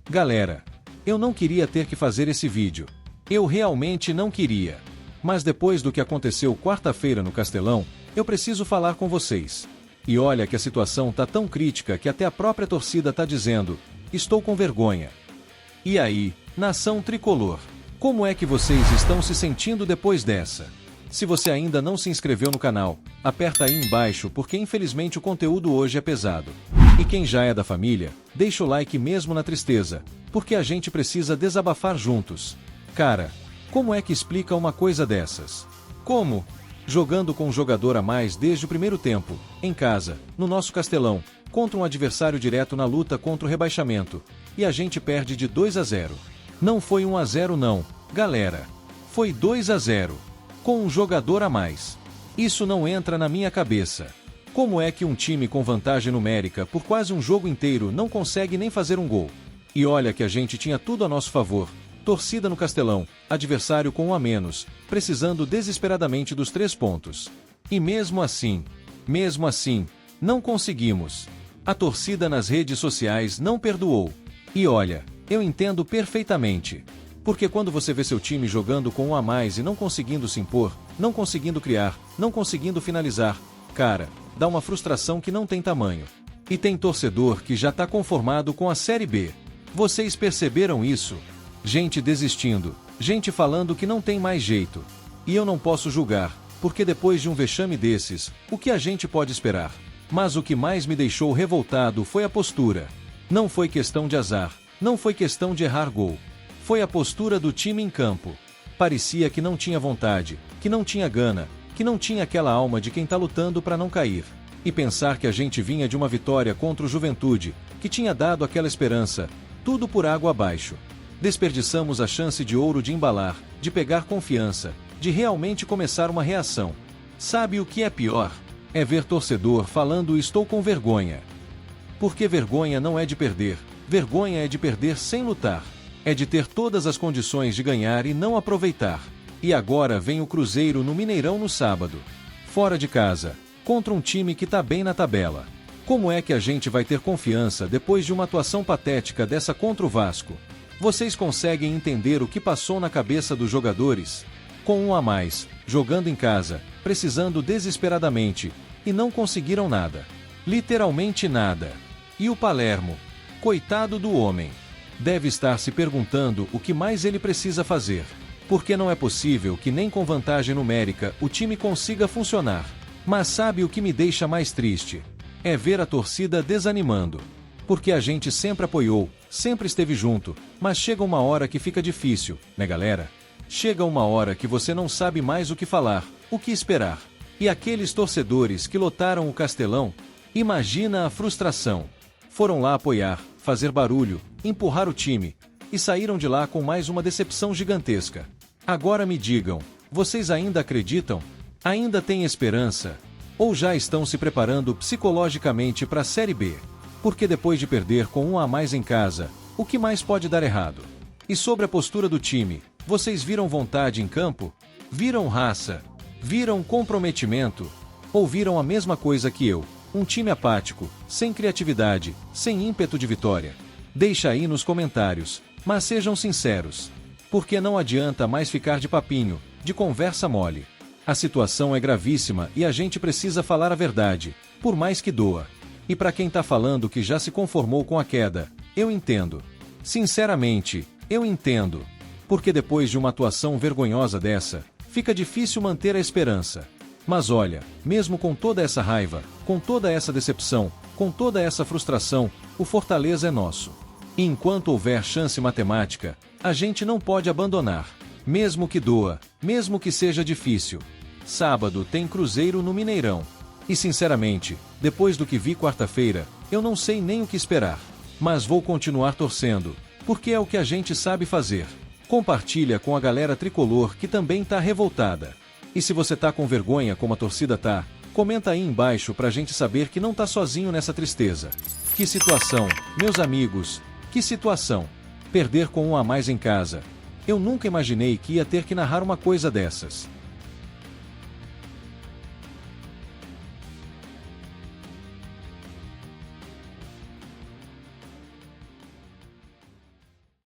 Galera, eu não queria ter que fazer esse vídeo. Eu realmente não queria. Mas depois do que aconteceu quarta-feira no Castelão, eu preciso falar com vocês. E olha que a situação tá tão crítica que até a própria torcida tá dizendo: estou com vergonha. E aí, nação tricolor, como é que vocês estão se sentindo depois dessa? Se você ainda não se inscreveu no canal, aperta aí embaixo porque infelizmente o conteúdo hoje é pesado. E quem já é da família, deixa o like mesmo na tristeza, porque a gente precisa desabafar juntos. Cara, como é que explica uma coisa dessas? Como? Jogando com um jogador a mais desde o primeiro tempo, em casa, no nosso Castelão, contra um adversário direto na luta contra o rebaixamento, e a gente perde de 2-0. Não foi 1-0 não, galera. Foi 2-0. Com um jogador a mais. Isso não entra na minha cabeça. Como é que um time com vantagem numérica por quase um jogo inteiro não consegue nem fazer um gol? E olha que a gente tinha tudo a nosso favor. Torcida no Castelão, adversário com um a menos, precisando desesperadamente dos 3 pontos. E mesmo assim, não conseguimos. A torcida nas redes sociais não perdoou. E olha, eu entendo perfeitamente. Porque quando você vê seu time jogando com um a mais e não conseguindo se impor, não conseguindo criar, não conseguindo finalizar, cara, dá uma frustração que não tem tamanho. E tem torcedor que já tá conformado com a Série B. Vocês perceberam isso? Gente desistindo, gente falando que não tem mais jeito. E eu não posso julgar, porque depois de um vexame desses, o que a gente pode esperar? Mas o que mais me deixou revoltado foi a postura. Não foi questão de azar, não foi questão de errar gol. Foi a postura do time em campo. Parecia que não tinha vontade, que não tinha gana, que não tinha aquela alma de quem tá lutando para não cair. E pensar que a gente vinha de uma vitória contra o Juventude, que tinha dado aquela esperança, tudo por água abaixo. Desperdiçamos a chance de ouro de embalar, de pegar confiança, de realmente começar uma reação. Sabe o que é pior? É ver torcedor falando estou com vergonha. Porque vergonha não é de perder, vergonha é de perder sem lutar. É de ter todas as condições de ganhar e não aproveitar. E agora vem o Cruzeiro no Mineirão no sábado. Fora de casa, contra um time que tá bem na tabela. Como é que a gente vai ter confiança depois de uma atuação patética dessa contra o Vasco? Vocês conseguem entender o que passou na cabeça dos jogadores? Com um a mais, jogando em casa, precisando desesperadamente, e não conseguiram nada. Literalmente nada. E o Palermo? Coitado do homem. Deve estar se perguntando o que mais ele precisa fazer. Porque não é possível que nem com vantagem numérica o time consiga funcionar. Mas sabe o que me deixa mais triste? É ver a torcida desanimando. Porque a gente sempre apoiou, sempre esteve junto, mas chega uma hora que fica difícil, né galera? Chega uma hora que você não sabe mais o que falar, o que esperar. E aqueles torcedores que lotaram o Castelão, imagina a frustração. Foram lá apoiar, fazer barulho, empurrar o time, e saíram de lá com mais uma decepção gigantesca. Agora me digam, vocês ainda acreditam? Ainda têm esperança? Ou já estão se preparando psicologicamente para a Série B? Porque depois de perder com um a mais em casa, o que mais pode dar errado? E sobre a postura do time, vocês viram vontade em campo? Viram raça? Viram comprometimento? Ou viram a mesma coisa que eu? Um time apático, sem criatividade, sem ímpeto de vitória? Deixa aí nos comentários, mas sejam sinceros. Porque não adianta mais ficar de papinho, de conversa mole. A situação é gravíssima e a gente precisa falar a verdade, por mais que doa. E para quem tá falando que já se conformou com a queda, eu entendo. Sinceramente, eu entendo. Porque depois de uma atuação vergonhosa dessa, fica difícil manter a esperança. Mas olha, mesmo com toda essa raiva, com toda essa decepção, com toda essa frustração, o Fortaleza é nosso. E enquanto houver chance matemática, a gente não pode abandonar. Mesmo que doa, mesmo que seja difícil. Sábado tem Cruzeiro no Mineirão. E sinceramente, depois do que vi quarta-feira, eu não sei nem o que esperar. Mas vou continuar torcendo, porque é o que a gente sabe fazer. Compartilha com a galera tricolor que também tá revoltada. E se você tá com vergonha como a torcida tá, comenta aí embaixo pra gente saber que não tá sozinho nessa tristeza. Que situação, meus amigos, que situação. Perder com um a mais em casa. Eu nunca imaginei que ia ter que narrar uma coisa dessas.